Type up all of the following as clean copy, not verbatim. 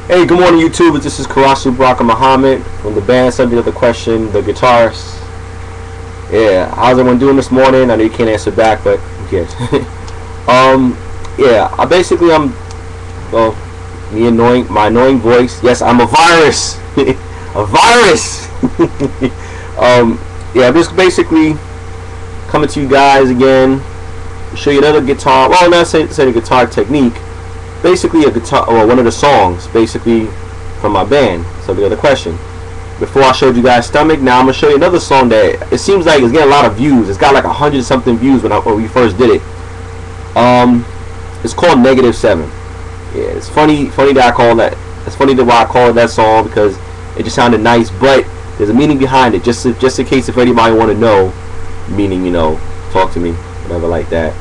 Hey, good morning, YouTube. This is Karasu Muhammad from the band Subject of the Question, the guitarist. Yeah, how's everyone doing this morning? I know you can't answer back, but who cares? Yeah, well, my annoying voice. Yes, I'm a virus. A virus. Yeah, I'm just basically coming to you guys again, show you another guitar. Well, not say the guitar technique. Basically a guitar, or one of the songs, basically from my band. So the other question. Before I showed you guys Stomach, now I'm gonna show you another song that it seems like it's getting a lot of views. It's got like 100-something views when we first did it. It's called -7. Yeah, it's funny that I call that. It's funny that why I call it that song, because it just sounded nice, but there's a meaning behind it. Just in case if anybody want to know meaning, talk to me, whatever like that.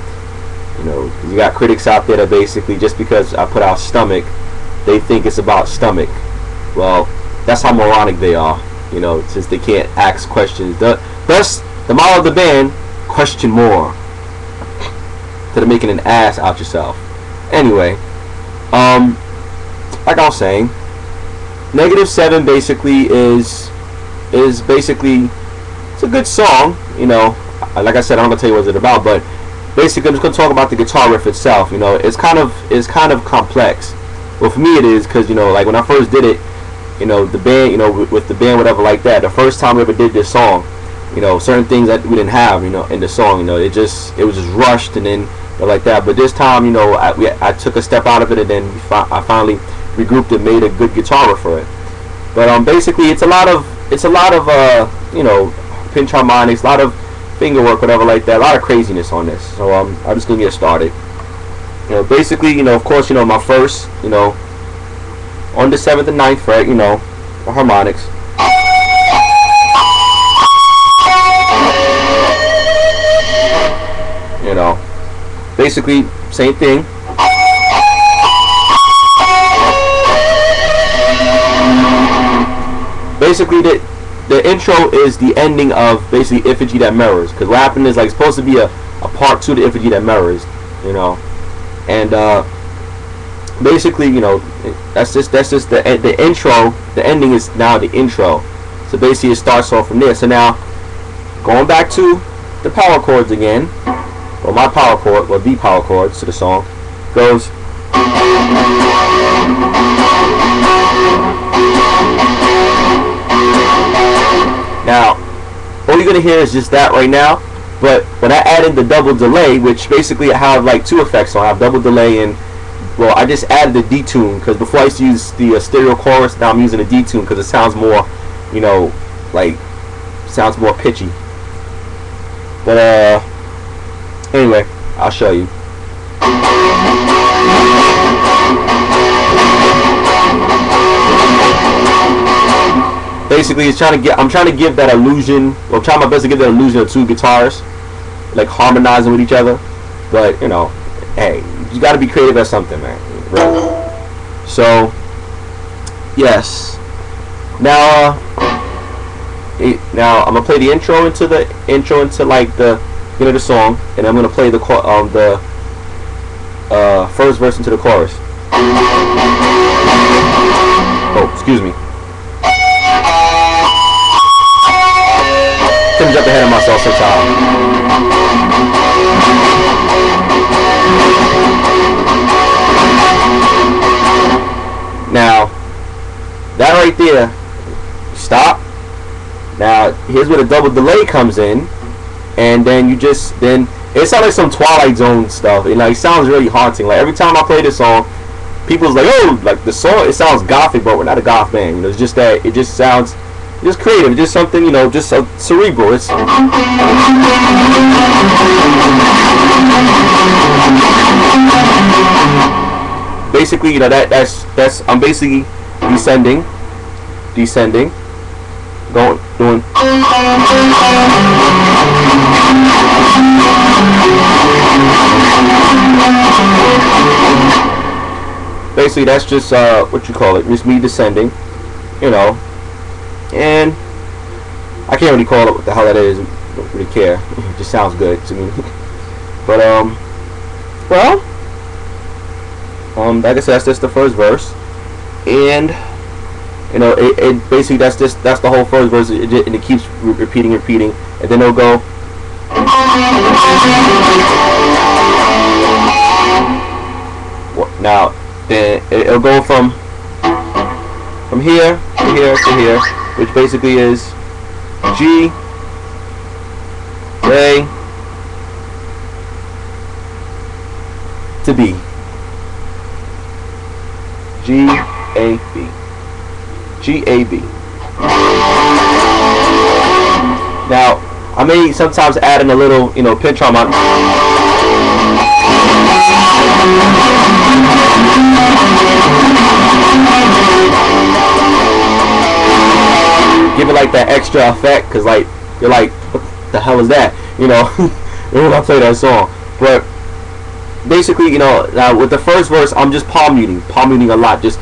Cause you got critics out there that basically, just because I put out Stomach, they think it's about stomach. Well, that's how moronic they are, since they can't ask questions. Thus, the motto of the band, question more, instead of making an ass out yourself. Anyway, like I was saying, -7 basically is basically, it's a good song, like I said, I'm gonna tell you what it's about, but basically I'm just gonna talk about the guitar riff itself. It's kind of complex. Well, for me it is, because like when I first did it, the band, with the band, whatever like that, the first time we ever did this song, certain things that we didn't have, in the song, it was just rushed, and then like that. But this time, I took a step out of it, and then I finally regrouped and made a good guitar riff for it. But basically it's a lot of pinch harmonics, a lot of finger work, whatever like that, a lot of craziness on this. So I'm just gonna get started. Basically, of course, my first, on the 7th and 9th fret, the harmonics. Basically same thing. Basically the intro is the ending of basically Effigy That Mirrors, because what happened is, like, it's supposed to be a part 2 to Effigy That Mirrors, and basically, that's just the intro. The ending is now the intro, so basically it starts off from there. So now, going back to the power chords again, or my power chord, or the power chords to the song, goes. Now, all you're gonna hear is just that right now. But when I added the double delay, which basically I have like two effects on, I have double delay and, well, I just added the detune, because before I used to use the stereo chorus. Now I'm using a detune because it sounds more, sounds more pitchy. But anyway, I'll show you. Basically, I'm trying to give that illusion. Well, I'm trying my best to give that illusion of two guitars, like, harmonizing with each other. But hey, you got to be creative at something, man. Right? So, yes. Now, I'm gonna play the intro into like the the song, and I'm gonna play the first verse into the chorus. Oh, excuse me. Couldn't jump ahead of myself sometimes. Now, that right there, stop. Now, here's where the double delay comes in, and then it sounds like some Twilight Zone stuff. It sounds really haunting. Like, every time I play this song, people's like, oh, like, the song, it sounds gothic, but we're not a goth band. It's just that it just sounds just creative, just something, just cerebral. It's basically, that's I'm basically descending, doing. Basically, that's just what you call it, just me descending, and I can't really call it what the hell that is. Don't really care. It just sounds good to me. But well, like I said, that's just the first verse. and it basically that's the whole first verse, and it keeps repeating, and then it'll go. Now then it'll go from here to here to here, which basically is G, A to B. G, A, B. G, A, B. Now, I may sometimes add in a little, pinch on my. Give it like that extra effect, cause like you're like, what the hell is that? When I play that song. But basically, now with the first verse, I'm just palm muting a lot. Just.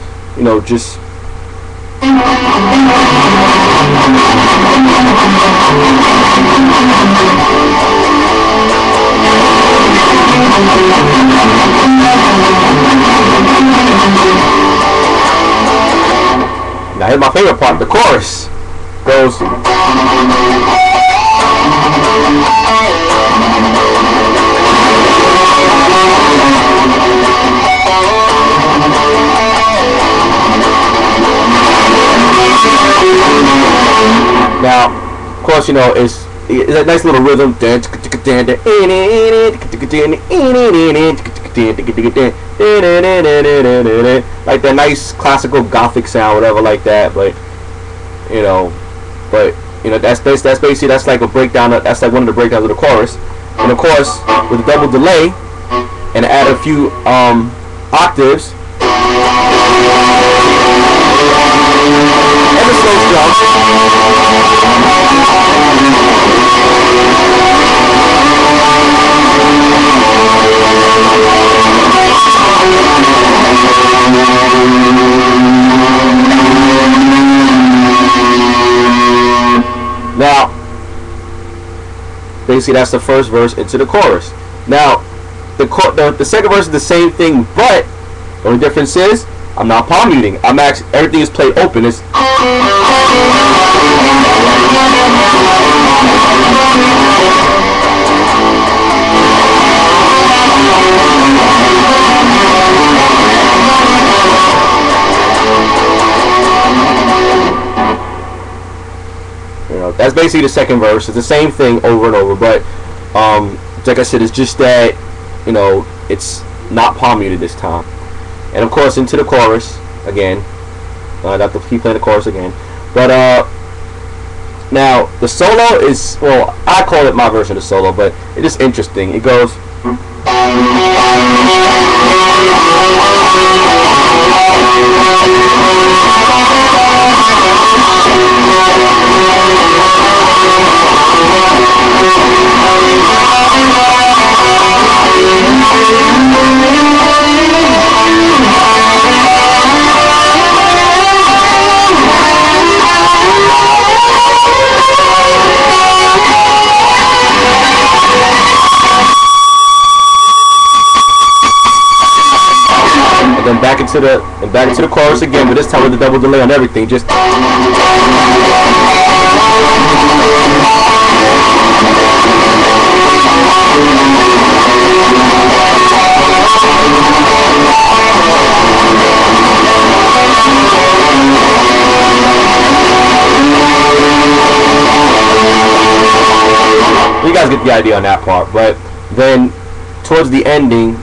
Now here's my favorite part, the chorus goes. Now, of course, it's a nice little rhythm. Like that nice classical gothic sound, whatever, like that. But that's basically like a breakdown. That's like one of the breakdowns of the chorus. And of course, with a double delay and add a few octaves. And a slow drum. Now, basically that's the first verse into the chorus. Now, the second verse is the same thing, but the only difference is I'm not palm muting. Everything is played open. It's that's basically the second verse. It's the same thing over and over, but like I said, it's just that it's not palm muted this time. And of course, into the chorus again. I have to keep playing the chorus again. But now the solo is, well, I call it my version of the solo, but it's just interesting. It goes. Back into the chorus again, but this time with the double delay on everything. Just you guys get the idea on that part. But then towards the ending,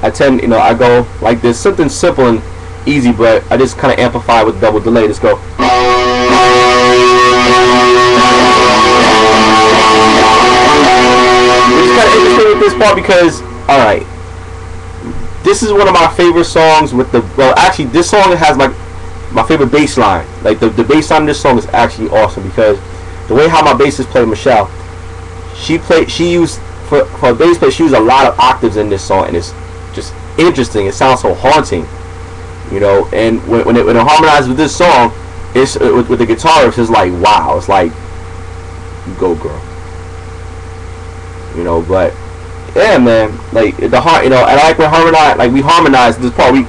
I go like this, something simple and easy, but I just kind of amplify with double delay. Just go. Which is kind of interesting with this part because, alright, this is one of my favorite songs with actually this song has my favorite bass line. Like the bass line in this song is actually awesome because the way how my bassist played, Michelle, she used, for a bass player, she used a lot of octaves in this song, and it's just interesting. It sounds so haunting, and when it harmonizes with this song, it's with the guitar, it's just like, wow. It's like, go girl, but Yeah, man. Like the heart, you know. And I like when harmonize, like we harmonize this part. We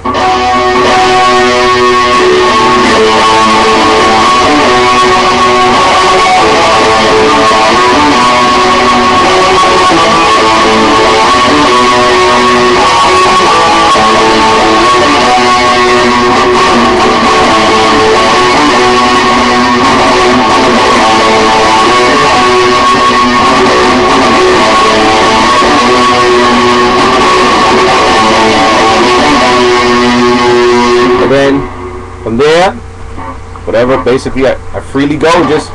and then from there, whatever. Basically, I freely go. Just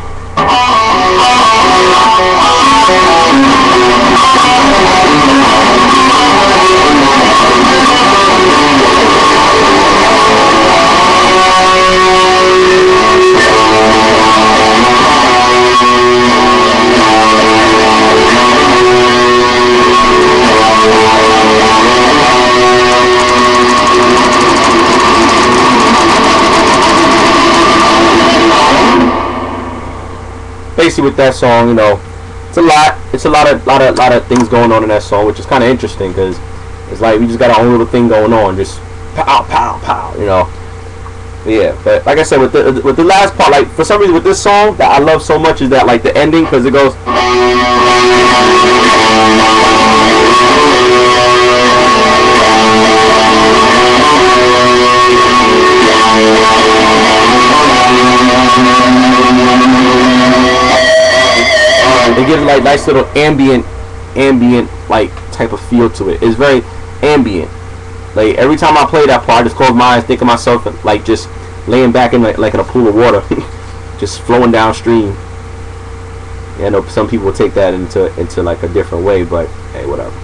basically with that song, you know, it's a lot of things going on in that song, which is kind of interesting because it's like we just got our own little thing going on, just pow pow pow, you know. Yeah, but like I said, with the last part, like for some reason with this song that I love so much is that like the ending, because it goes. It gives like nice little ambient like type of feel to it. It's very ambient. Like every time I play that part, I just close my eyes, think of myself like just laying back in like in a pool of water, just flowing downstream. Yeah, I know some people will take that into like a different way, but hey, whatever.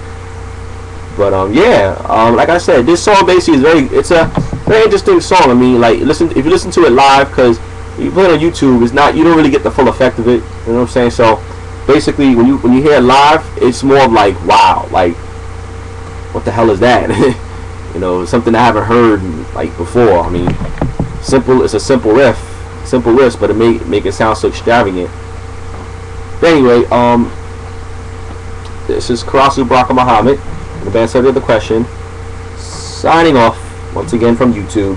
But yeah, like I said, this song basically is it's a very interesting song. I mean, like if you listen to it live, because you play it on YouTube, it's not, you don't really get the full effect of it. You know what I'm saying? So basically, when you hear it live, it's more of like, wow, like what the hell is that? You know, something I haven't heard like before. I mean, it's a simple riff, but it make it sound so extravagant. But anyway, this is Karasu Baraka Muhammad, the band Subject of the Question, signing off once again from YouTube.